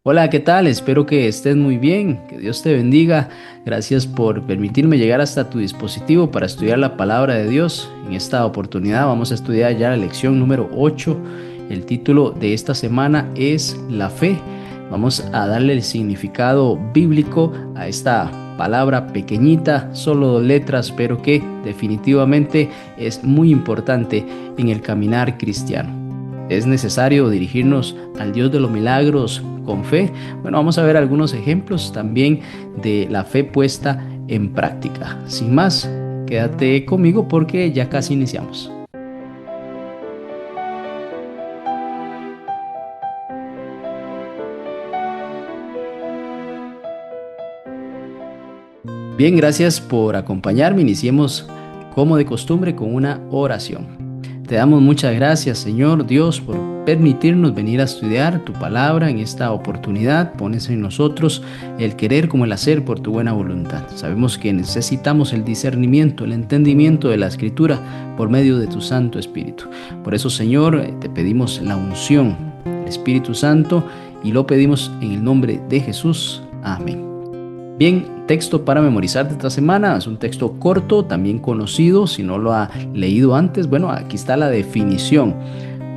Hola, ¿qué tal? Espero que estés muy bien, que Dios te bendiga. Gracias por permitirme llegar hasta tu dispositivo para estudiar la palabra de Dios. En esta oportunidad vamos a estudiar ya la lección número 8. El título de esta semana es La fe. Vamos a darle el significado bíblico a esta palabra pequeñita, solo dos letras, pero que definitivamente es muy importante en el caminar cristiano. ¿Es necesario dirigirnos al Dios de los milagros con fe? Bueno, vamos a ver algunos ejemplos también de la fe puesta en práctica. Sin más, quédate conmigo porque ya casi iniciamos. Bien, gracias por acompañarme. Iniciemos como de costumbre con una oración. Te damos muchas gracias, Señor Dios, por permitirnos venir a estudiar tu palabra en esta oportunidad. Pones en nosotros el querer como el hacer por tu buena voluntad. Sabemos que necesitamos el discernimiento, el entendimiento de la Escritura por medio de tu Santo Espíritu. Por eso, Señor, te pedimos la unción, el Espíritu Santo, y lo pedimos en el nombre de Jesús. Amén. Bien, texto para memorizar de esta semana. Es un texto corto, también conocido. Si no lo ha leído antes, bueno, aquí está la definición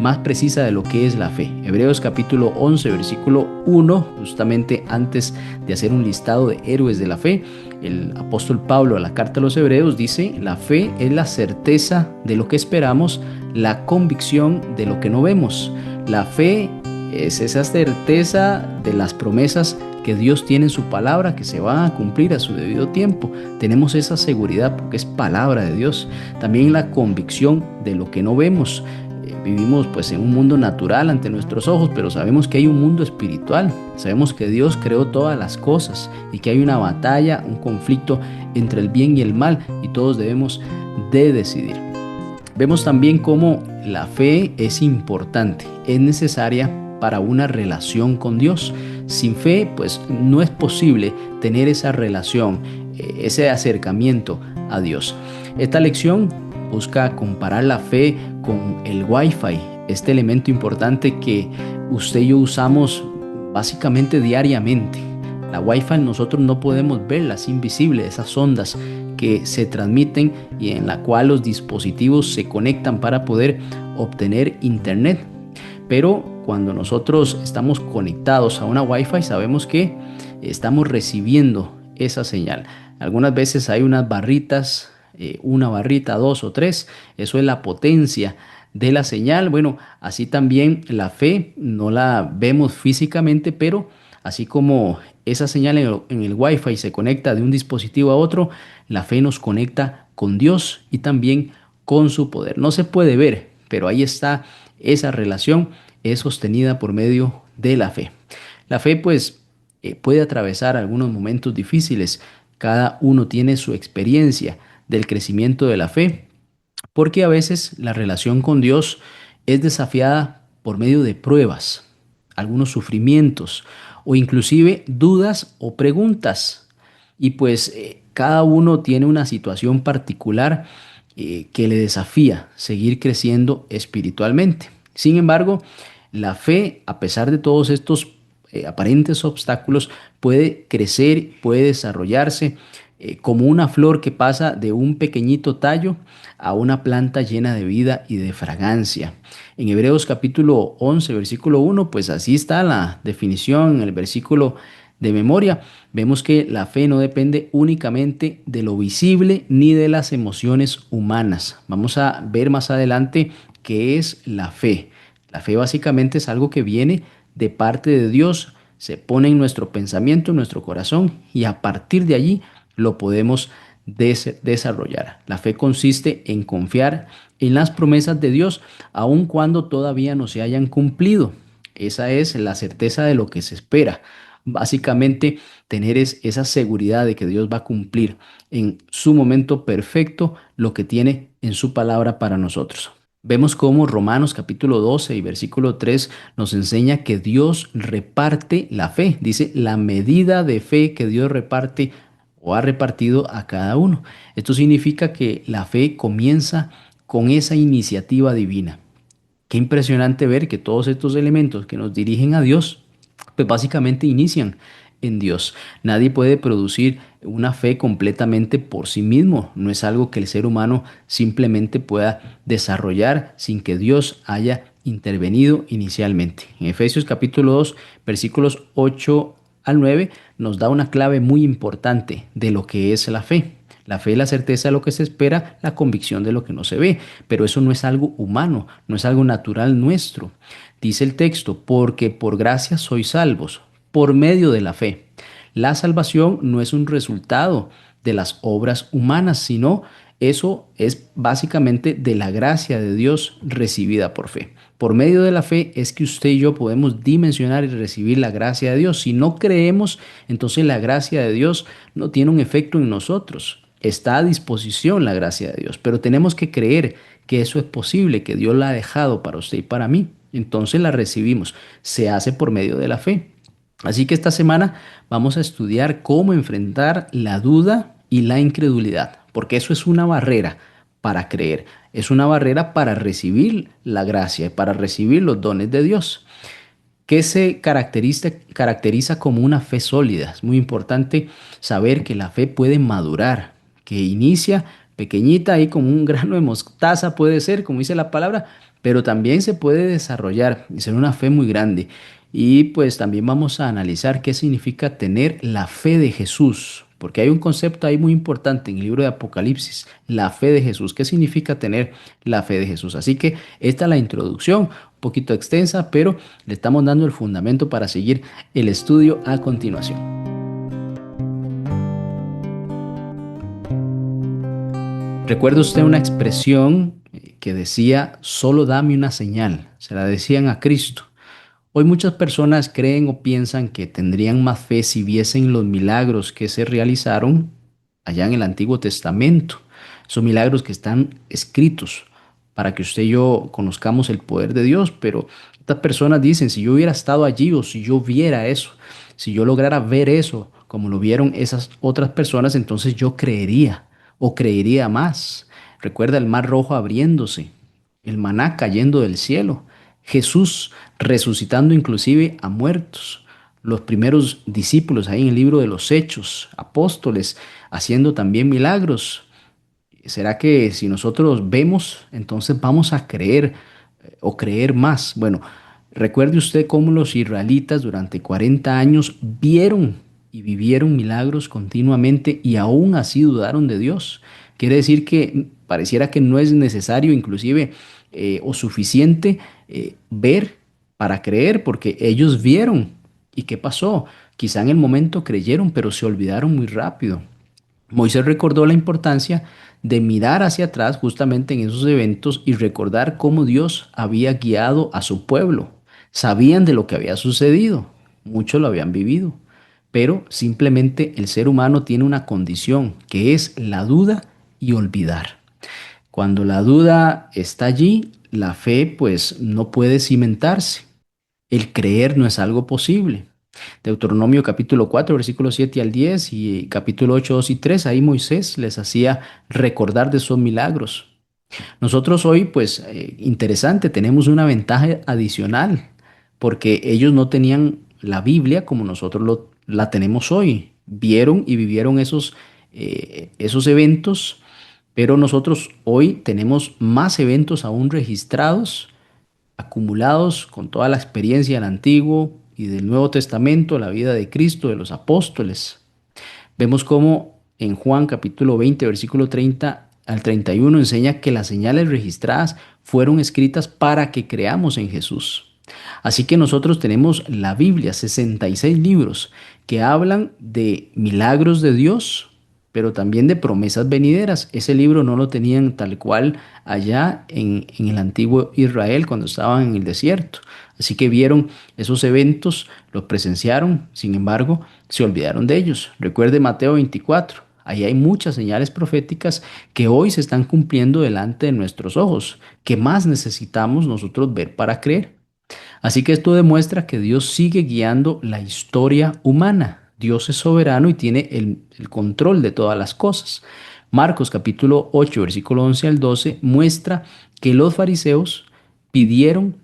más precisa de lo que es la fe. Hebreos capítulo 11, versículo 1, justamente antes de hacer un listado de héroes de la fe, el apóstol Pablo a la carta a los Hebreos dice: la fe es la certeza de lo que esperamos, la convicción de lo que no vemos. La fe es esa certeza de las promesas que Dios tiene en su palabra, que se van a cumplir a su debido tiempo. Tenemos esa seguridad porque es palabra de Dios. También la convicción de lo que no vemos. Vivimos pues en un mundo natural ante nuestros ojos, pero sabemos que hay un mundo espiritual. Sabemos que Dios creó todas las cosas y que hay una batalla, un conflicto entre el bien y el mal, y todos debemos de decidir. Vemos también cómo la fe es importante, es necesaria para una relación con Dios. Sin fe, pues no es posible tener esa relación, ese acercamiento a Dios. Esta lección busca comparar la fe con el Wi-Fi, este elemento importante que usted y yo usamos básicamente diariamente. La Wi-Fi nosotros no podemos verla, es invisible, esas ondas que se transmiten y en la cual los dispositivos se conectan para poder obtener internet. Pero cuando nosotros estamos conectados a una Wi-Fi, sabemos que estamos recibiendo esa señal. Algunas veces hay unas barritas, una barrita, dos o tres. Eso es la potencia de la señal. Bueno, así también la fe no la vemos físicamente, pero así como esa señal en el Wi-Fi se conecta de un dispositivo a otro, la fe nos conecta con Dios y también con su poder. No se puede ver, pero ahí está esa relación, es sostenida por medio de la fe. La fe pues puede atravesar algunos momentos difíciles. Cada uno tiene su experiencia del crecimiento de la fe, porque a veces la relación con Dios es desafiada por medio de pruebas, algunos sufrimientos o inclusive dudas o preguntas. Y pues cada uno tiene una situación particular que le desafía seguir creciendo espiritualmente. Sin embargo, la fe, a pesar de todos estos aparentes obstáculos, puede crecer, puede desarrollarse como una flor que pasa de un pequeñito tallo a una planta llena de vida y de fragancia. En Hebreos capítulo 11, versículo 1, pues así está la definición en el versículo de memoria. Vemos que la fe no depende únicamente de lo visible ni de las emociones humanas. Vamos a ver más adelante qué es la fe. La fe básicamente es algo que viene de parte de Dios, se pone en nuestro pensamiento, en nuestro corazón, y a partir de allí lo podemos desarrollar. La fe consiste en confiar en las promesas de Dios, aun cuando todavía no se hayan cumplido. Esa es la certeza de lo que se espera. Básicamente, tener esa seguridad de que Dios va a cumplir en su momento perfecto lo que tiene en su palabra para nosotros. Vemos cómo Romanos capítulo 12 y versículo 3 nos enseña que Dios reparte la fe. Dice, la medida de fe que Dios reparte o ha repartido a cada uno. Esto significa que la fe comienza con esa iniciativa divina. Qué impresionante ver que todos estos elementos que nos dirigen a Dios pues básicamente inician en Dios. Nadie puede producir una fe completamente por sí mismo. No es algo que el ser humano simplemente pueda desarrollar sin que Dios haya intervenido inicialmente. En Efesios capítulo 2, versículos 8 al 9, nos da una clave muy importante de lo que es la fe. La fe es la certeza de lo que se espera, la convicción de lo que no se ve. Pero eso no es algo humano, no es algo natural nuestro. Dice el texto, porque por gracia sois salvos, por medio de la fe. La salvación no es un resultado de las obras humanas, sino eso es básicamente de la gracia de Dios recibida por fe. Por medio de la fe es que usted y yo podemos dimensionar y recibir la gracia de Dios. Si no creemos, entonces la gracia de Dios no tiene un efecto en nosotros. Está a disposición la gracia de Dios, pero tenemos que creer que eso es posible, que Dios la ha dejado para usted y para mí. Entonces la recibimos. Se hace por medio de la fe. Así que esta semana vamos a estudiar cómo enfrentar la duda y la incredulidad, porque eso es una barrera para creer, es una barrera para recibir la gracia, para recibir los dones de Dios. ¿Qué se caracteriza como una fe sólida? Es muy importante saber que la fe puede madurar, que inicia pequeñita ahí como un grano de mostaza puede ser, como dice la palabra, pero también se puede desarrollar y ser una fe muy grande. Y pues también vamos a analizar qué significa tener la fe de Jesús, porque hay un concepto ahí muy importante en el libro de Apocalipsis, la fe de Jesús. ¿Qué significa tener la fe de Jesús? Así que esta es la introducción, un poquito extensa, pero le estamos dando el fundamento para seguir el estudio a continuación. ¿Recuerda usted una expresión que decía, solo dame una señal? Se la decían a Cristo. Hoy muchas personas creen o piensan que tendrían más fe si viesen los milagros que se realizaron allá en el Antiguo Testamento. Son milagros que están escritos para que usted y yo conozcamos el poder de Dios, pero estas personas dicen, si yo hubiera estado allí o si yo viera eso, si yo lograra ver eso como lo vieron esas otras personas, entonces yo creería o creería más. Recuerda el mar rojo abriéndose, el maná cayendo del cielo, Jesús resucitando inclusive a muertos, los primeros discípulos ahí en el libro de los Hechos, apóstoles haciendo también milagros. ¿Será que si nosotros vemos, entonces vamos a creer o creer más? Bueno, recuerde usted cómo los israelitas durante 40 años vieron y vivieron milagros continuamente y aún así dudaron de Dios. Quiere decir que pareciera que no es necesario inclusive o suficiente ver para creer, porque ellos vieron. ¿Y qué pasó? Quizá en el momento creyeron, pero se olvidaron muy rápido. Moisés recordó la importancia de mirar hacia atrás justamente en esos eventos y recordar cómo Dios había guiado a su pueblo. Sabían de lo que había sucedido, muchos lo habían vivido, pero simplemente el ser humano tiene una condición que es la duda y olvidar. Cuando la duda está allí, la fe pues no puede cimentarse. El creer no es algo posible. Deuteronomio capítulo 4, versículos 7 al 10 y capítulo 8, 2 y 3, ahí Moisés les hacía recordar de esos milagros. Nosotros hoy, pues, interesante, tenemos una ventaja adicional, porque ellos no tenían la Biblia como nosotros la tenemos hoy. Vieron y vivieron esos eventos, pero nosotros hoy tenemos más eventos aún registrados acumulados con toda la experiencia del Antiguo y del Nuevo Testamento, la vida de Cristo, de los apóstoles. Vemos cómo en Juan capítulo 20, versículo 30 al 31 enseña que las señales registradas fueron escritas para que creamos en Jesús. Así que nosotros tenemos la Biblia, 66 libros que hablan de milagros de Dios, pero también de promesas venideras. Ese libro no lo tenían tal cual allá en el antiguo Israel cuando estaban en el desierto. Así que vieron esos eventos, los presenciaron, sin embargo, se olvidaron de ellos. Recuerde Mateo 24. Ahí hay muchas señales proféticas que hoy se están cumpliendo delante de nuestros ojos. ¿Qué más necesitamos nosotros ver para creer? Así que esto demuestra que Dios sigue guiando la historia humana. Dios es soberano y tiene el control de todas las cosas. Marcos capítulo 8, versículo 11 al 12 muestra que los fariseos pidieron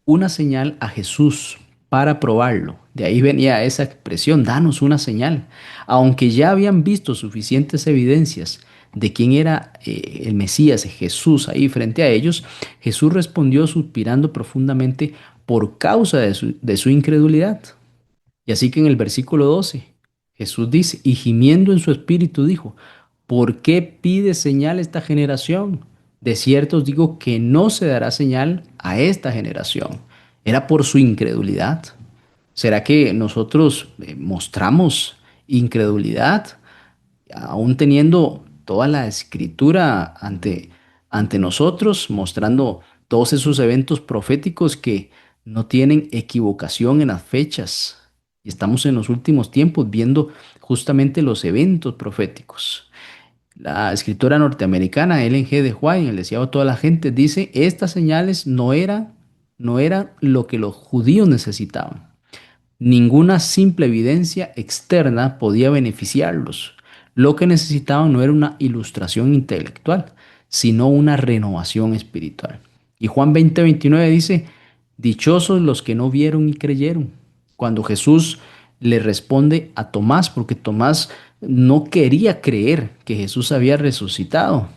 una señal a Jesús. para probarlo. De ahí venía esa expresión, danos una señal. Aunque ya habían visto suficientes evidencias de quién era el Mesías, Jesús, ahí frente a ellos, Jesús respondió suspirando profundamente por causa de su incredulidad. Y así que en el versículo 12, Jesús dice, y gimiendo en su espíritu dijo, ¿por qué pide señal esta generación? De cierto os digo que no se dará señal a esta generación. Era por su incredulidad. ¿Será que nosotros mostramos incredulidad, aún teniendo toda la escritura ante nosotros, mostrando todos esos eventos proféticos que no tienen equivocación en las fechas? Y estamos en los últimos tiempos viendo justamente los eventos proféticos. La escritora norteamericana Ellen G. de White, en el Deseado de toda la gente, dice, estas señales no eran lo que los judíos necesitaban. Ninguna simple evidencia externa podía beneficiarlos. Lo que necesitaban no era una ilustración intelectual, sino una renovación espiritual. Y Juan 20:29 dice, dichosos los que no vieron y creyeron. Cuando Jesús le responde a Tomás, porque Tomás no quería creer que Jesús había resucitado,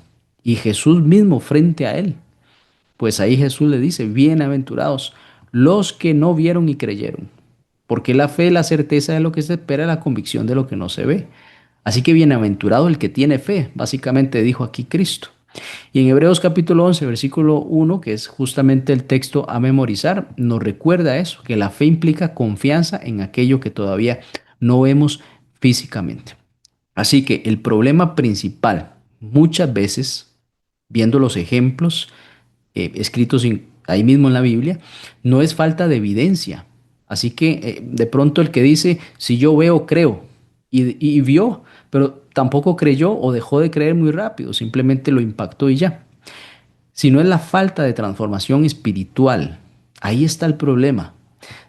y Jesús mismo frente a él, pues ahí Jesús le dice, bienaventurados los que no vieron y creyeron. Porque la fe es la certeza de lo que se espera, la convicción de lo que no se ve. Así que bienaventurado el que tiene fe, básicamente dijo aquí Cristo. Y en Hebreos capítulo 11, versículo 1, que es justamente el texto a memorizar, nos recuerda eso, que la fe implica confianza en aquello que todavía no vemos físicamente. Así que el problema principal, muchas veces, viendo los ejemplos escritos ahí mismo en la Biblia, no es falta de evidencia. Así que de pronto el que dice, si yo veo, creo, y vio, pero tampoco creyó o dejó de creer muy rápido, simplemente lo impactó y ya. Si no es la falta de transformación espiritual, ahí está el problema.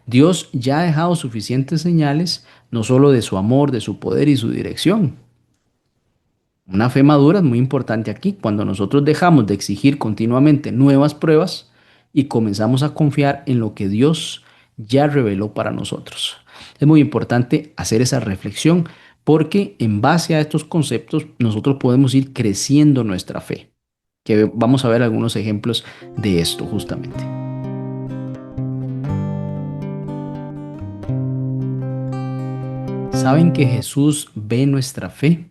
Dios ya ha dejado suficientes señales, no solo de su amor, de su poder y su dirección. Una fe madura es muy importante aquí, cuando nosotros dejamos de exigir continuamente nuevas pruebas y comenzamos a confiar en lo que Dios ya reveló para nosotros. Es muy importante hacer esa reflexión porque en base a estos conceptos nosotros podemos ir creciendo nuestra fe, que vamos a ver algunos ejemplos de esto justamente. ¿Saben que Jesús ve nuestra fe?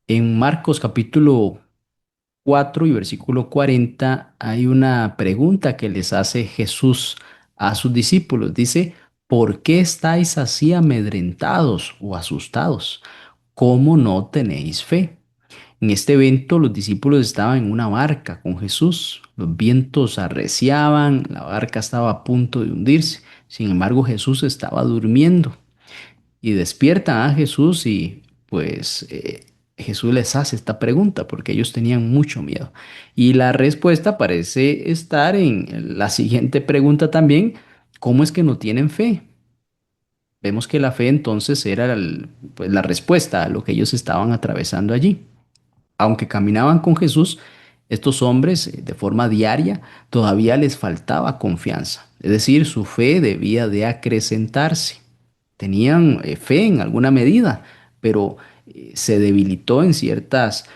En Marcos capítulo 4 y versículo 40 hay una pregunta que les hace Jesús a sus discípulos. Dice, ¿por qué estáis así amedrentados o asustados? ¿Cómo no tenéis fe? En este evento los discípulos estaban en una barca con Jesús. Los vientos arreciaban, la barca estaba a punto de hundirse. Sin embargo, Jesús estaba durmiendo y despiertan a Jesús y pues Jesús les hace esta pregunta porque ellos tenían mucho miedo. Y la respuesta parece estar en la siguiente pregunta también, ¿cómo es que no tienen fe? Vemos que la fe entonces era pues, la respuesta a lo que ellos estaban atravesando allí. Aunque caminaban con Jesús, estos hombres de forma diaria todavía les faltaba confianza, es decir, su fe debía de acrecentarse. Tenían fe en alguna medida, pero se debilitó en ciertas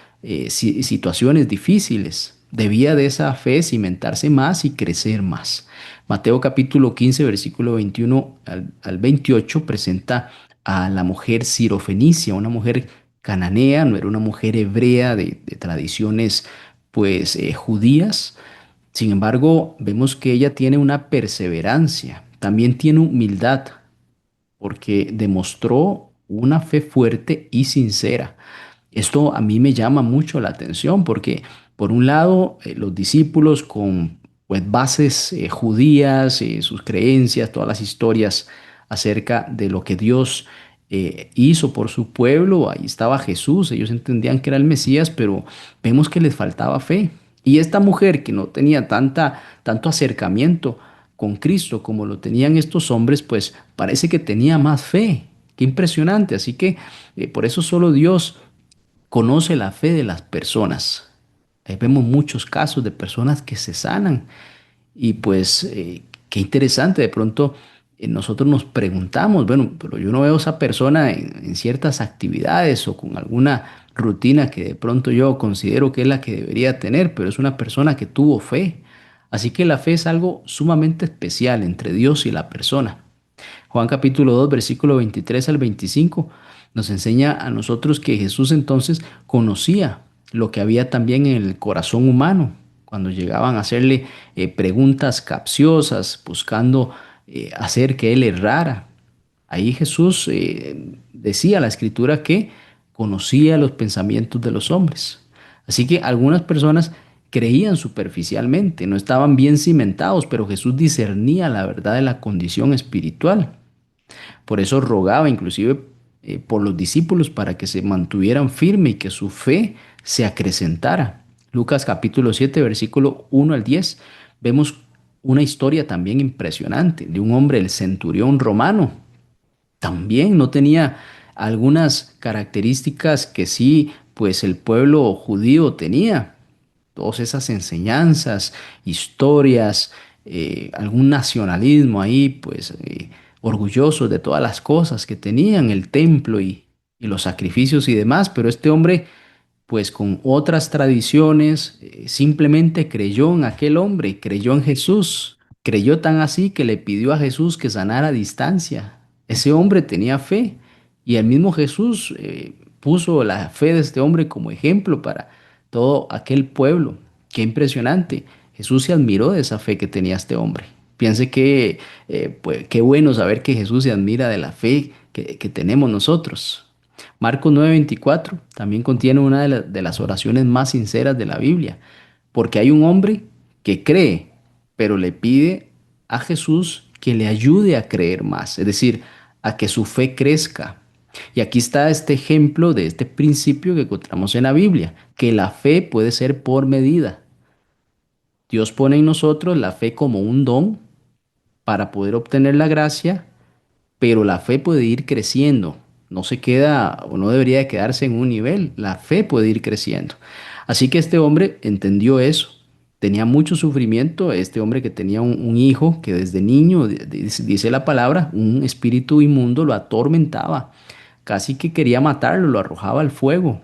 situaciones difíciles. Debía de esa fe cimentarse más y crecer más. Mateo capítulo 15, versículo 21 al 28 presenta a la mujer sirofenicia, una mujer cananea, no era una mujer hebrea de tradiciones pues judías. Sin embargo, vemos que ella tiene una perseverancia, también tiene humildad, porque demostró una fe fuerte y sincera. Esto a mí me llama mucho la atención porque, por un lado, los discípulos con pues, bases judías, sus creencias, todas las historias acerca de lo que Dios hizo por su pueblo, ahí estaba Jesús, ellos entendían que era el Mesías, pero vemos que les faltaba fe. Y esta mujer que no tenía tanto acercamiento con Cristo como lo tenían estos hombres, pues parece que tenía más fe. Qué impresionante. Así que por eso solo Dios conoce la fe de las personas. Ahí vemos muchos casos de personas que se sanan y pues qué interesante de pronto nosotros nos preguntamos, bueno, pero yo no veo a esa persona en ciertas actividades o con alguna rutina que de pronto yo considero que es la que debería tener, pero es una persona que tuvo fe. Así que la fe es algo sumamente especial entre Dios y la persona. Juan capítulo 2, versículo 23 al 25, nos enseña a nosotros que Jesús entonces conocía lo que había también en el corazón humano, cuando llegaban a hacerle preguntas capciosas, buscando hacer que él errara. Ahí Jesús decía la escritura que conocía los pensamientos de los hombres. Así que algunas personas creían superficialmente, no estaban bien cimentados, pero Jesús discernía la verdad de la condición espiritual. Por eso rogaba inclusive por los discípulos para que se mantuvieran firmes y que su fe se acrecentara. Lucas capítulo 7, versículo 1 al 10, vemos una historia también impresionante de un hombre, el centurión romano. También no tenía algunas características que sí, pues el pueblo judío tenía. Todas esas enseñanzas, historias, algún nacionalismo ahí, pues orgullosos de todas las cosas que tenían, el templo y los sacrificios y demás, pero este hombre, pues con otras tradiciones, simplemente creyó en aquel hombre, creyó en Jesús, creyó tan así que le pidió a Jesús que sanara a distancia. Ese hombre tenía fe y el mismo Jesús puso la fe de este hombre como ejemplo para todo aquel pueblo. Qué impresionante. Jesús se admiró de esa fe que tenía este hombre. Piense que, pues, qué bueno saber que Jesús se admira de la fe que tenemos nosotros. Marcos 9:24 también contiene una de las oraciones más sinceras de la Biblia, porque hay un hombre que cree, pero le pide a Jesús que le ayude a creer más, es decir, a que su fe crezca. Y aquí está este ejemplo de este principio que encontramos en la Biblia, que la fe puede ser por medida. Dios pone en nosotros la fe como un don para poder obtener la gracia, pero la fe puede ir creciendo. No se queda o no debería de quedarse en un nivel. La fe puede ir creciendo. Así que este hombre entendió eso. Tenía mucho sufrimiento. Este hombre que tenía un hijo que desde niño, dice la palabra, un espíritu inmundo lo atormentaba. Casi que quería matarlo, lo arrojaba al fuego.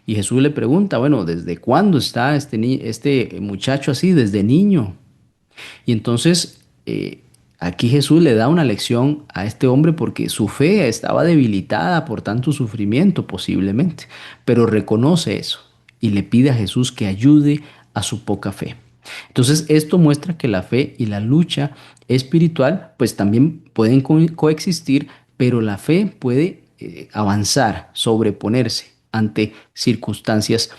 Y Jesús le pregunta, bueno, ¿desde cuándo está este muchacho así? Desde niño. Y entonces aquí Jesús le da una lección a este hombre porque su fe estaba debilitada por tanto sufrimiento posiblemente, pero reconoce eso y le pide a Jesús que ayude a su poca fe. Entonces esto muestra que la fe y la lucha espiritual pues también pueden coexistir, pero la fe puede avanzar, sobreponerse ante circunstancias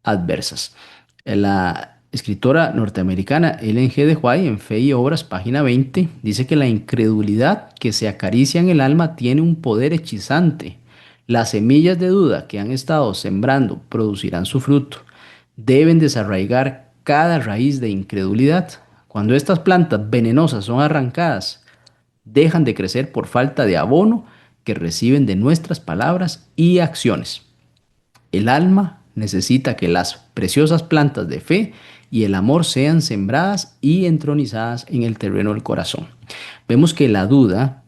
adversas. La escritora norteamericana Ellen G. de White, en Fe y Obras, página 20, dice que la incredulidad que se acaricia en el alma tiene un poder hechizante. Las semillas de duda que han estado sembrando producirán su fruto. Deben desarraigar cada raíz de incredulidad. Cuando estas plantas venenosas son arrancadas, dejan de crecer por falta de abono que reciben de nuestras palabras y acciones. El alma necesita que las preciosas plantas de fe y el amor sean sembradas y entronizadas en el terreno del corazón. Vemos que la duda,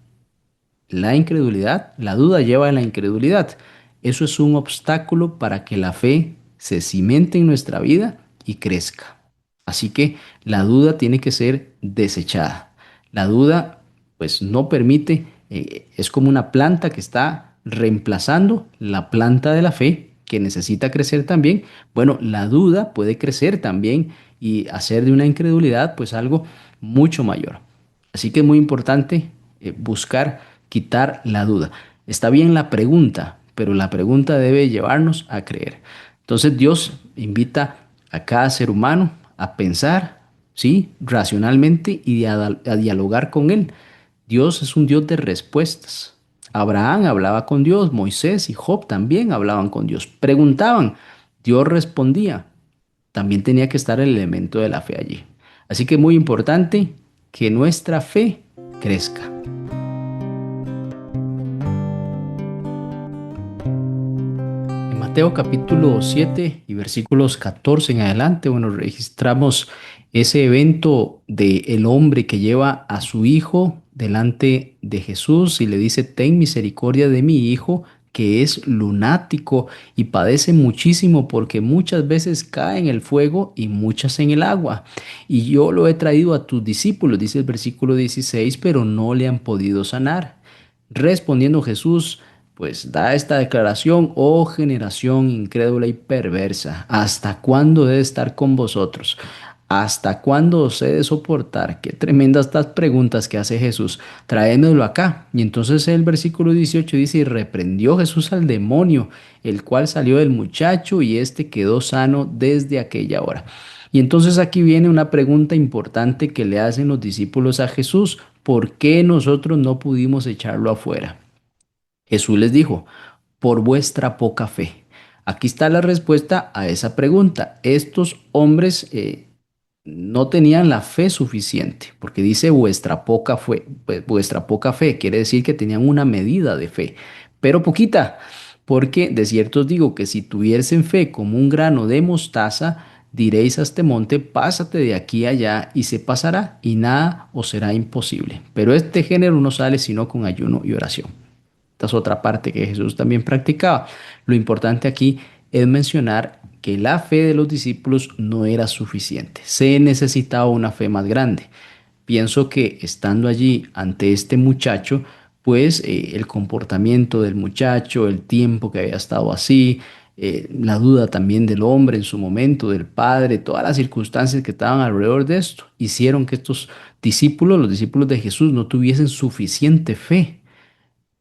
la incredulidad, la duda lleva a la incredulidad. Eso es un obstáculo para que la fe se cimente en nuestra vida y crezca. Así que la duda tiene que ser desechada. La duda pues no permite, es como una planta que está reemplazando la planta de la fe que necesita crecer también. Bueno, la duda puede crecer también y hacer de una incredulidad pues algo mucho mayor. Así que es muy importante buscar quitar la duda. Está bien la pregunta, pero la pregunta debe llevarnos a creer. Entonces Dios invita a cada ser humano a pensar, sí, racionalmente y a dialogar con Él. Dios es un Dios de respuestas. Abraham hablaba con Dios, Moisés y Job también hablaban con Dios. Preguntaban, Dios respondía. También tenía que estar el elemento de la fe allí. Así que es muy importante que nuestra fe crezca. En Mateo capítulo 7 y versículos 14 en adelante, bueno, registramos ese evento de el hombre que lleva a su hijo delante de Jesús y le dice, ten misericordia de mi hijo, que es lunático y padece muchísimo porque muchas veces cae en el fuego y muchas en el agua. Y yo lo he traído a tus discípulos, dice el versículo 16, pero no le han podido sanar. Respondiendo Jesús, pues da esta declaración: oh generación incrédula y perversa, ¿hasta cuándo he de estar con vosotros? ¿Hasta cuándo os he de soportar? Qué tremendas estas preguntas que hace Jesús. Traémoslo acá. Y entonces el versículo 18 dice, y reprendió Jesús al demonio, el cual salió del muchacho y éste quedó sano desde aquella hora. Y entonces aquí viene una pregunta importante que le hacen los discípulos a Jesús: ¿por qué nosotros no pudimos echarlo afuera? Jesús les dijo, por vuestra poca fe. Aquí está la respuesta a esa pregunta. Estos hombres no tenían la fe suficiente, porque dice vuestra poca fe, quiere decir que tenían una medida de fe, pero poquita, porque de cierto os digo que si tuviesen fe como un grano de mostaza, diréis a este monte, pásate de aquí a allá y se pasará, y nada os será imposible. Pero este género no sale sino con ayuno y oración. Esta es otra parte que Jesús también practicaba. Lo importante aquí es mencionar que la fe de los discípulos no era suficiente. Se necesitaba una fe más grande. Pienso que estando allí ante este muchacho, pues el comportamiento del muchacho, el tiempo que había estado así, la duda también del hombre en su momento, del padre, todas las circunstancias que estaban alrededor de esto, hicieron que estos discípulos, los discípulos de Jesús, no tuviesen suficiente fe.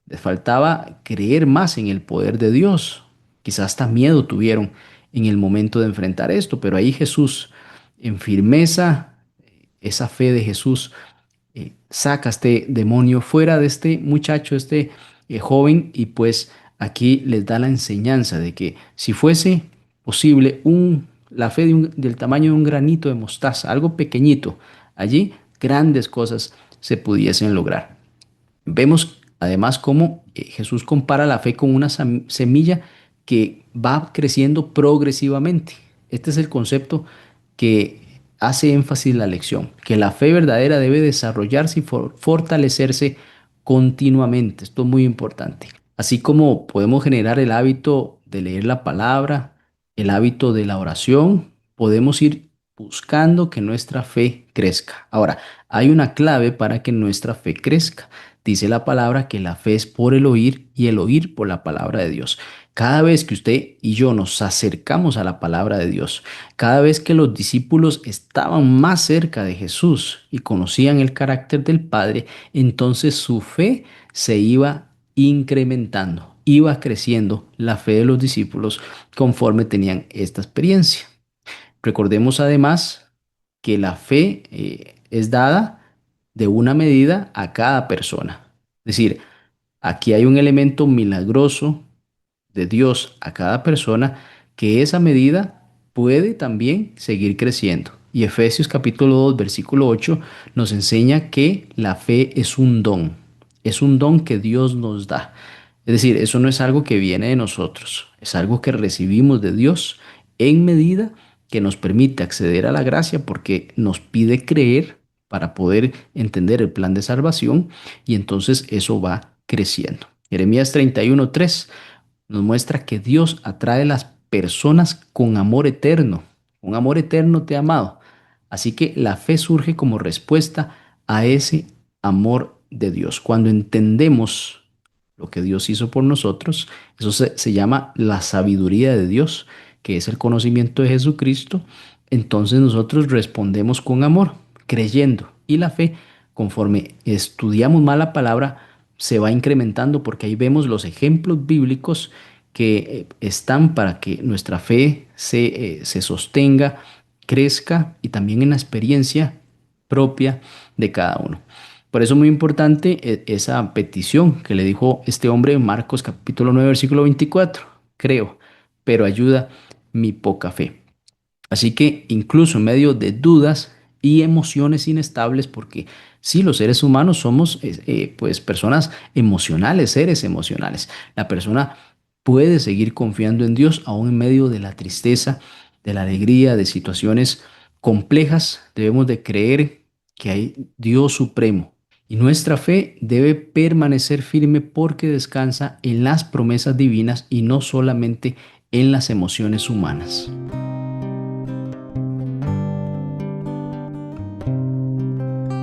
Les faltaba creer más en el poder de Dios. Quizás hasta miedo tuvieron en el momento de enfrentar esto, pero ahí Jesús, en firmeza, esa fe de Jesús, saca a este demonio fuera de este muchacho, este joven, y pues aquí les da la enseñanza de que si fuese posible la fe del tamaño de un granito de mostaza, algo pequeñito, allí grandes cosas se pudiesen lograr. Vemos además cómo Jesús compara la fe con una semilla que va creciendo progresivamente. Este es el concepto que hace énfasis la lección, que la fe verdadera debe desarrollarse y fortalecerse continuamente. Esto es muy importante. Así como podemos generar el hábito de leer la palabra, el hábito de la oración, podemos ir buscando que nuestra fe crezca. Ahora, hay una clave para que nuestra fe crezca. Dice la palabra que la fe es por el oír y el oír por la palabra de Dios. Cada vez que usted y yo nos acercamos a la palabra de Dios, cada vez que los discípulos estaban más cerca de Jesús y conocían el carácter del Padre, entonces su fe se iba incrementando, iba creciendo la fe de los discípulos conforme tenían esta experiencia. Recordemos además que la fe es dada de una medida a cada persona. Es decir, aquí hay un elemento milagroso de Dios a cada persona, que esa medida puede también seguir creciendo. Y Efesios capítulo 2 versículo 8 nos enseña que la fe es un don que Dios nos da. Es decir, eso no es algo que viene de nosotros, es algo que recibimos de Dios en medida que nos permite acceder a la gracia, porque nos pide creer para poder entender el plan de salvación, y entonces eso va creciendo. Jeremías 31:3 nos muestra que Dios atrae a las personas con amor eterno. Un amor eterno te ha amado. Así que la fe surge como respuesta a ese amor de Dios. Cuando entendemos lo que Dios hizo por nosotros, eso se llama la sabiduría de Dios, que es el conocimiento de Jesucristo. Entonces nosotros respondemos con amor, creyendo. Y la fe, conforme estudiamos más la palabra, se va incrementando, porque ahí vemos los ejemplos bíblicos que están para que nuestra fe se sostenga, crezca, y también en la experiencia propia de cada uno. Por eso es muy importante esa petición que le dijo este hombre en Marcos capítulo 9 versículo 24. Creo, pero ayuda mi poca fe. Así que incluso en medio de dudas y emociones inestables, porque sí, los seres humanos somos pues personas emocionales, seres emocionales. La persona puede seguir confiando en Dios aún en medio de la tristeza, de la alegría, de situaciones complejas. Debemos de creer que hay Dios supremo Y nuestra fe debe permanecer firme porque descansa en las promesas divinas y no solamente en las emociones humanas.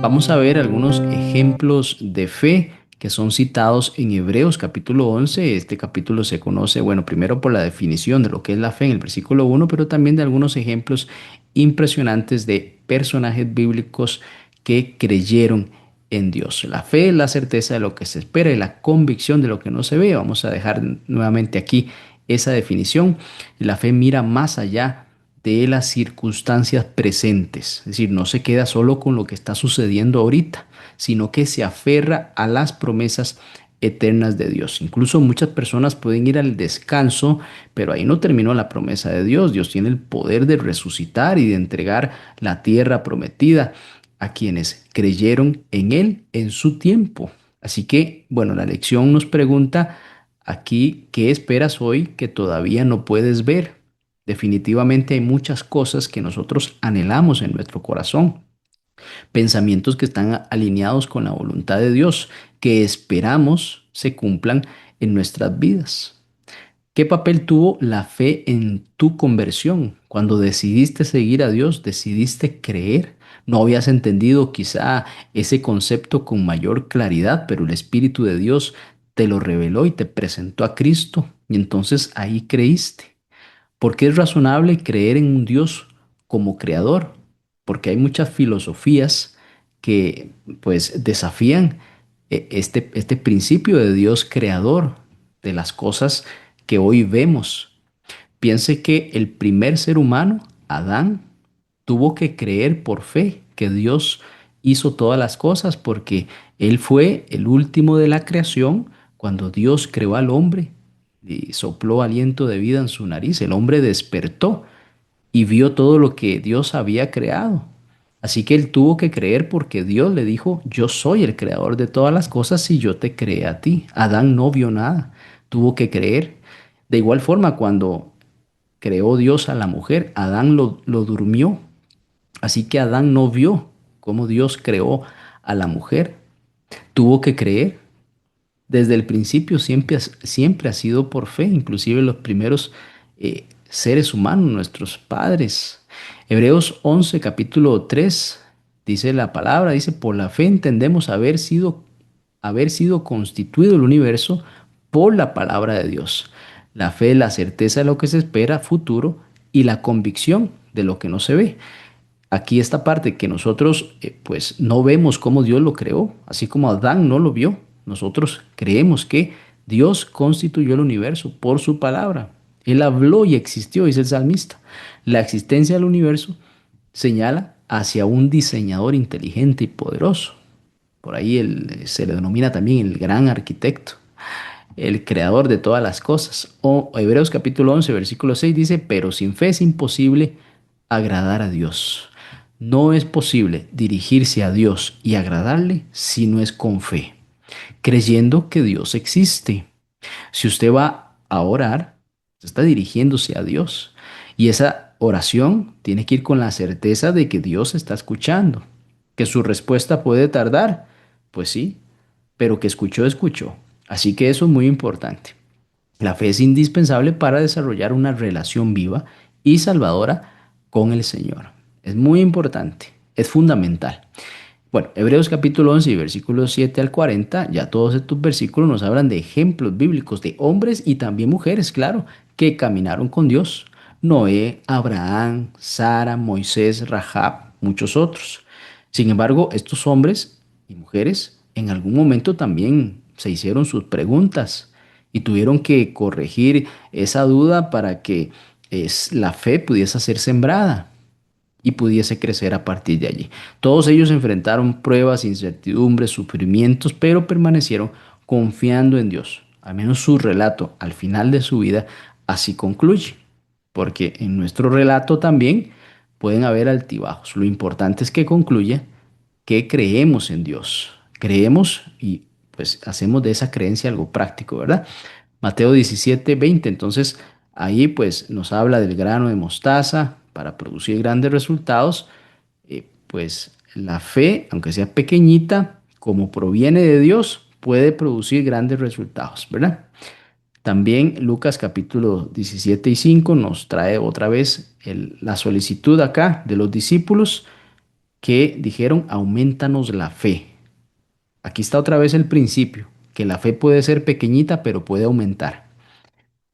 Vamos a ver algunos ejemplos de fe que son citados en Hebreos capítulo 11. Este capítulo se conoce, bueno, primero por la definición de lo que es la fe en el versículo 1, pero también de algunos ejemplos impresionantes de personajes bíblicos que creyeron en Dios. La fe es la certeza de lo que se espera y la convicción de lo que no se ve. Vamos a dejar nuevamente aquí esa definición. La fe mira más allá de las circunstancias presentes. Es decir, no se queda solo con lo que está sucediendo ahorita, sino que se aferra a las promesas eternas de Dios. Incluso muchas personas pueden ir al descanso, pero ahí no terminó la promesa de Dios. Dios tiene el poder de resucitar y de entregar la tierra prometida a quienes creyeron en Él en su tiempo. Así que, bueno, la lección nos pregunta aquí, ¿qué esperas hoy que todavía no puedes ver? Definitivamente hay muchas cosas que nosotros anhelamos en nuestro corazón, pensamientos que están alineados con la voluntad de Dios, que esperamos se cumplan en nuestras vidas. ¿Qué papel tuvo la fe en tu conversión? Cuando decidiste seguir a Dios, decidiste creer. No habías entendido quizá ese concepto con mayor claridad, pero el Espíritu de Dios te lo reveló y te presentó a Cristo, y entonces ahí creíste. Porque es razonable creer en un Dios como creador, porque hay muchas filosofías que pues desafían este principio de Dios creador de las cosas que hoy vemos. Piense que el primer ser humano, Adán, tuvo que creer por fe que Dios hizo todas las cosas porque él fue el último de la creación cuando Dios creó al hombre y sopló aliento de vida en su nariz. El hombre despertó y vio todo lo que Dios había creado. Así que él tuvo que creer porque Dios le dijo, yo soy el creador de todas las cosas y yo te creé a ti. Adán no vio nada, tuvo que creer. De igual forma, cuando creó Dios a la mujer, Adán lo durmió. Así que Adán no vio cómo Dios creó a la mujer. Tuvo que creer. Desde el principio siempre ha sido por fe, inclusive los primeros seres humanos, nuestros padres. Hebreos 11, capítulo 3, dice la palabra, dice, por la fe entendemos haber sido constituido el universo por la palabra de Dios. La fe es la certeza de lo que se espera futuro y la convicción de lo que no se ve. Aquí esta parte que nosotros pues no vemos cómo Dios lo creó, así como Adán no lo vio. Nosotros creemos que Dios constituyó el universo por su palabra. Él habló y existió, dice el salmista. La existencia del universo señala hacia un diseñador inteligente y poderoso. Por ahí se le denomina también el gran arquitecto, el creador de todas las cosas. O Hebreos capítulo 11, versículo 6 dice, pero sin fe es imposible agradar a Dios. No es posible dirigirse a Dios y agradarle si no es con fe, creyendo que Dios existe. Si usted va a orar, usted está dirigiéndose a Dios. Y esa oración tiene que ir con la certeza de que Dios está escuchando. Que su respuesta puede tardar, pues sí, pero que escuchó, escuchó. Así que eso es muy importante. La fe es indispensable para desarrollar una relación viva y salvadora con el Señor. Es muy importante, es fundamental. Bueno, Hebreos capítulo 11 y versículos 7 al 40, ya todos estos versículos nos hablan de ejemplos bíblicos de hombres y también mujeres, claro, que caminaron con Dios. Noé, Abraham, Sara, Moisés, Rahab, muchos otros. Sin embargo, estos hombres y mujeres en algún momento también se hicieron sus preguntas y tuvieron que corregir esa duda para que la fe pudiese ser sembrada y pudiese crecer a partir de allí. Todos ellos enfrentaron pruebas, incertidumbres, sufrimientos, pero permanecieron confiando en Dios. Al menos su relato al final de su vida así concluye, porque en nuestro relato también pueden haber altibajos. Lo importante es que concluya que creemos en Dios. Creemos y pues hacemos de esa creencia algo práctico, ¿verdad? Mateo 17:20. Entonces, ahí pues nos habla del grano de mostaza para producir grandes resultados. Pues la fe, aunque sea pequeñita, como proviene de Dios, puede producir grandes resultados, ¿verdad? También Lucas capítulo 17 y 5 nos trae otra vez la solicitud acá de los discípulos que dijeron, aumentanos la fe. Aquí está otra vez el principio, que la fe puede ser pequeñita, pero puede aumentar.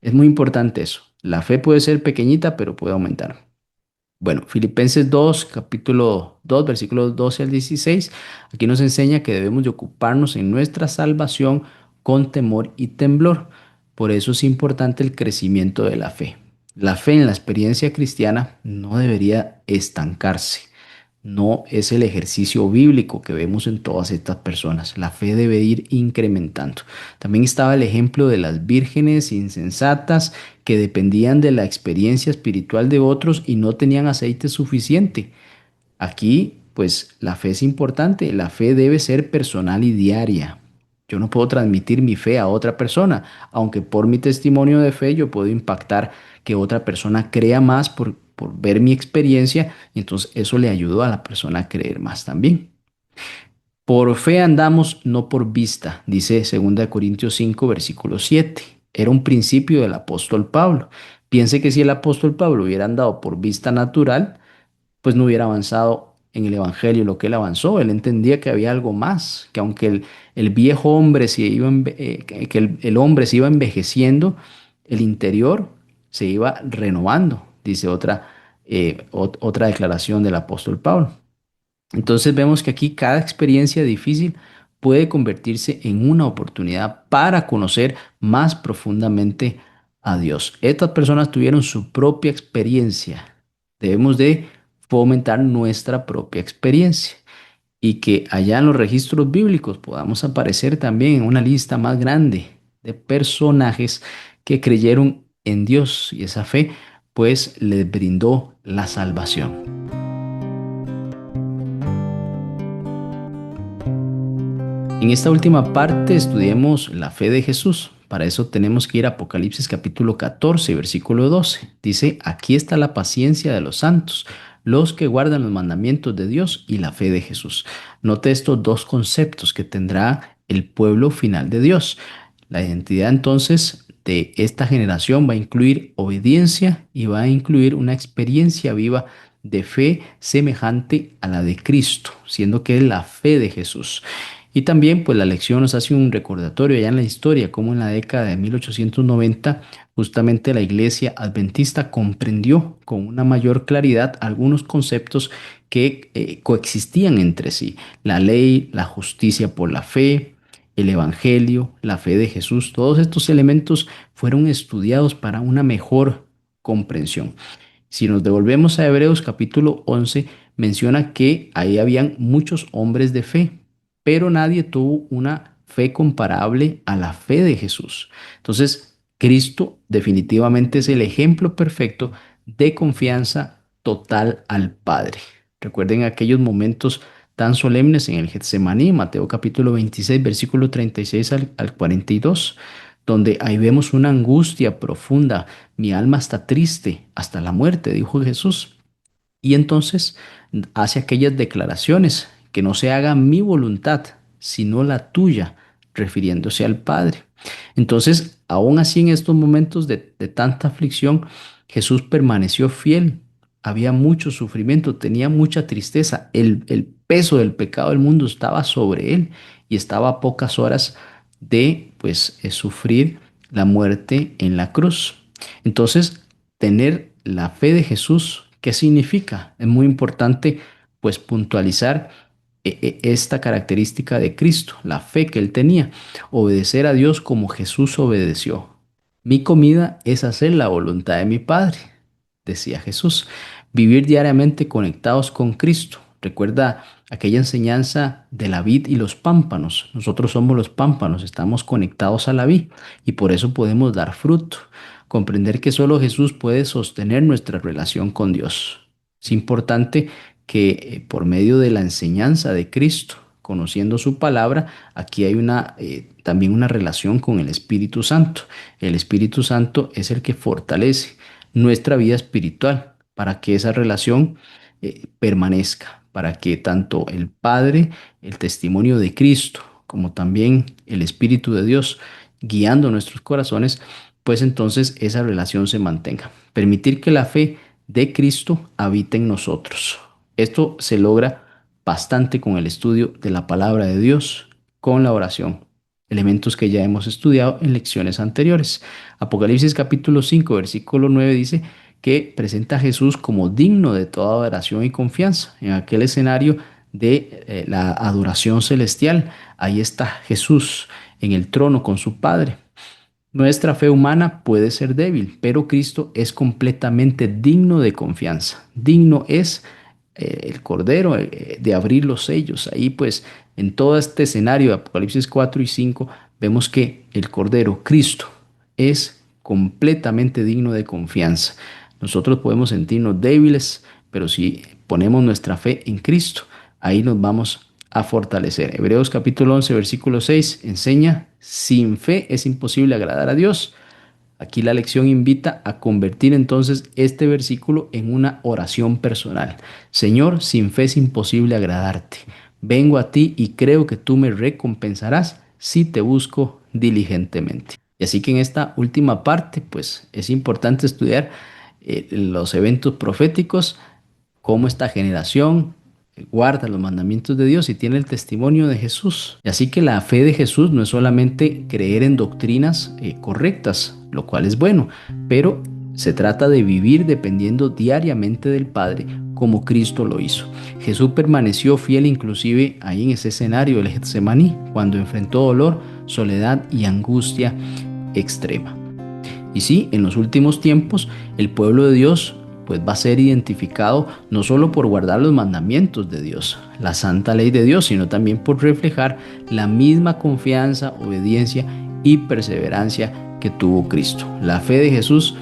Es muy importante eso. La fe puede ser pequeñita, pero puede aumentar. Bueno, Filipenses 2, capítulo 2, versículos 12 al 16, aquí nos enseña que debemos de ocuparnos en nuestra salvación con temor y temblor. Por eso es importante el crecimiento de la fe. La fe en la experiencia cristiana no debería estancarse. No es el ejercicio bíblico que vemos en todas estas personas. La fe debe ir incrementando. También estaba el ejemplo de las vírgenes insensatas que dependían de la experiencia espiritual de otros y no tenían aceite suficiente. Aquí, pues la fe es importante. La fe debe ser personal y diaria. Yo no puedo transmitir mi fe a otra persona, aunque por mi testimonio de fe yo puedo impactar que otra persona crea más por ver mi experiencia, y entonces eso le ayudó a la persona a creer más también. Por fe andamos, no por vista, dice 2 Corintios 5, versículo 7. Era un principio del apóstol Pablo. Piense que si el apóstol Pablo hubiera andado por vista natural, pues no hubiera avanzado en el Evangelio lo que él avanzó. Él entendía que había algo más, que aunque el viejo hombre se iba, que el hombre se iba envejeciendo, el interior se iba renovando, dice otra declaración del apóstol Pablo. Entonces vemos que aquí cada experiencia difícil puede convertirse en una oportunidad para conocer más profundamente a Dios. Estas personas tuvieron su propia experiencia. Debemos de fomentar nuestra propia experiencia y que allá en los registros bíblicos podamos aparecer también en una lista más grande de personajes que creyeron en Dios y esa fe pues les brindó la salvación. En esta última parte estudiemos la fe de Jesús. Para eso tenemos que ir a Apocalipsis capítulo 14, versículo 12. Dice, aquí está la paciencia de los santos, los que guardan los mandamientos de Dios y la fe de Jesús. Note estos dos conceptos que tendrá el pueblo final de Dios. La identidad entonces de esta generación va a incluir obediencia y va a incluir una experiencia viva de fe semejante a la de Cristo, siendo que es la fe de Jesús. Y también, pues la lección nos hace un recordatorio allá en la historia, como en la década de 1890, justamente la iglesia adventista comprendió con una mayor claridad algunos conceptos que coexistían entre sí. La ley, la justicia por la fe, el evangelio, la fe de Jesús, todos estos elementos fueron estudiados para una mejor comprensión. Si nos devolvemos a Hebreos capítulo 11, menciona que ahí habían muchos hombres de fe, pero nadie tuvo una fe comparable a la fe de Jesús. Entonces, Cristo definitivamente es el ejemplo perfecto de confianza total al Padre. Recuerden aquellos momentos tan solemnes en el Getsemaní, Mateo capítulo 26, versículo 36 al 42, donde ahí vemos una angustia profunda. Mi alma está triste hasta la muerte, dijo Jesús. Y entonces hace aquellas declaraciones, que no se haga mi voluntad, sino la tuya, refiriéndose al Padre. Entonces, aún así en estos momentos de tanta aflicción, Jesús permaneció fiel. Había mucho sufrimiento, tenía mucha tristeza. El peso del pecado del mundo estaba sobre él y estaba a pocas horas de pues sufrir la muerte en la cruz. Entonces, tener la fe de Jesús, ¿qué significa? Es muy importante pues puntualizar esta característica de Cristo, la fe que él tenía, obedecer a Dios como Jesús obedeció. Mi comida es hacer la voluntad de mi Padre, decía Jesús. Vivir diariamente conectados con Cristo. Recuerda aquella enseñanza de la vid y los pámpanos. Nosotros somos los pámpanos, estamos conectados a la vid y por eso podemos dar fruto. Comprender que solo Jesús puede sostener nuestra relación con Dios. Es importante que por medio de la enseñanza de Cristo, conociendo su palabra, aquí hay también una relación con el Espíritu Santo. El Espíritu Santo es el que fortalece nuestra vida espiritual para que esa relación permanezca, para que tanto el Padre, el testimonio de Cristo, como también el Espíritu de Dios guiando nuestros corazones, pues entonces esa relación se mantenga. Permitir que la fe de Cristo habite en nosotros. Esto se logra bastante con el estudio de la palabra de Dios, con la oración, elementos que ya hemos estudiado en lecciones anteriores. Apocalipsis capítulo 5, versículo 9 dice que presenta a Jesús como digno de toda adoración y confianza. En aquel escenario de la adoración celestial, ahí está Jesús en el trono con su Padre. Nuestra fe humana puede ser débil, pero Cristo es completamente digno de confianza. Digno es el Cordero de abrir los sellos. Ahí pues en todo este escenario de Apocalipsis 4 y 5 vemos que el Cordero, Cristo, es completamente digno de confianza. Nosotros podemos sentirnos débiles, pero si ponemos nuestra fe en Cristo, ahí nos vamos a fortalecer. Hebreos capítulo 11, versículo 6 enseña, sin fe es imposible agradar a Dios. Aquí la lección invita a convertir entonces este versículo en una oración personal. Señor, sin fe es imposible agradarte. Vengo a ti y creo que tú me recompensarás si te busco diligentemente. Y así que en esta última parte, pues es importante estudiar los eventos proféticos, cómo esta generación guarda los mandamientos de Dios y tiene el testimonio de Jesús. Y así que la fe de Jesús no es solamente creer en doctrinas correctas, lo cual es bueno, pero se trata de vivir dependiendo diariamente del Padre como Cristo lo hizo. Jesús permaneció fiel inclusive ahí en ese escenario del Getsemaní, cuando enfrentó dolor, soledad y angustia extrema. Y sí, en los últimos tiempos el pueblo de Dios pues va a ser identificado no solo por guardar los mandamientos de Dios, la santa ley de Dios, sino también por reflejar la misma confianza, obediencia y perseverancia que tuvo Cristo. La fe de Jesús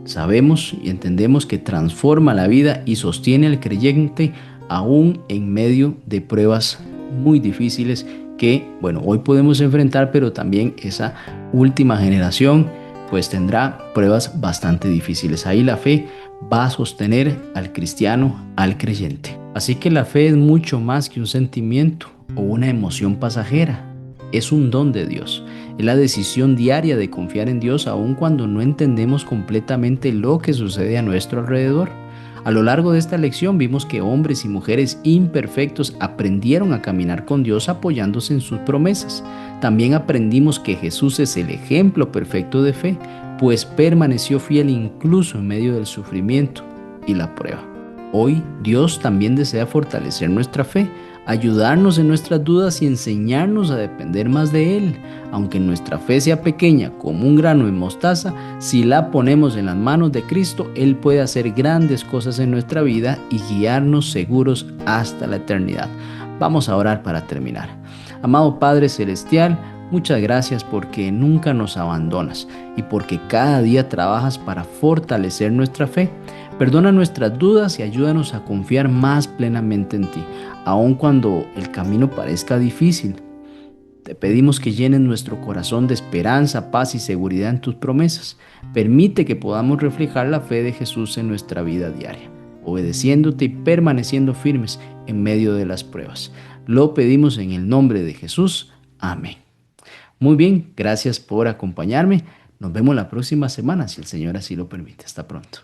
sabemos y entendemos que transforma la vida y sostiene al creyente aún en medio de pruebas muy difíciles que, bueno, hoy podemos enfrentar, pero también esa última generación pues tendrá pruebas bastante difíciles. Ahí la fe va a sostener al cristiano, al creyente. Así que la fe es mucho más que un sentimiento o una emoción pasajera. Es un don de Dios. Es la decisión diaria de confiar en Dios aun cuando no entendemos completamente lo que sucede a nuestro alrededor. A lo largo de esta lección vimos que hombres y mujeres imperfectos aprendieron a caminar con Dios apoyándose en sus promesas. También aprendimos que Jesús es el ejemplo perfecto de fe, pues permaneció fiel incluso en medio del sufrimiento y la prueba. Hoy Dios también desea fortalecer nuestra fe, ayudarnos en nuestras dudas y enseñarnos a depender más de Él. Aunque nuestra fe sea pequeña como un grano de mostaza, si la ponemos en las manos de Cristo, Él puede hacer grandes cosas en nuestra vida y guiarnos seguros hasta la eternidad. Vamos a orar para terminar. Amado Padre Celestial, muchas gracias porque nunca nos abandonas y porque cada día trabajas para fortalecer nuestra fe. Perdona nuestras dudas y ayúdanos a confiar más plenamente en ti, aun cuando el camino parezca difícil. Te pedimos que llenes nuestro corazón de esperanza, paz y seguridad en tus promesas. Permite que podamos reflejar la fe de Jesús en nuestra vida diaria, obedeciéndote y permaneciendo firmes en medio de las pruebas. Lo pedimos en el nombre de Jesús. Amén. Muy bien, gracias por acompañarme. Nos vemos la próxima semana, si el Señor así lo permite. Hasta pronto.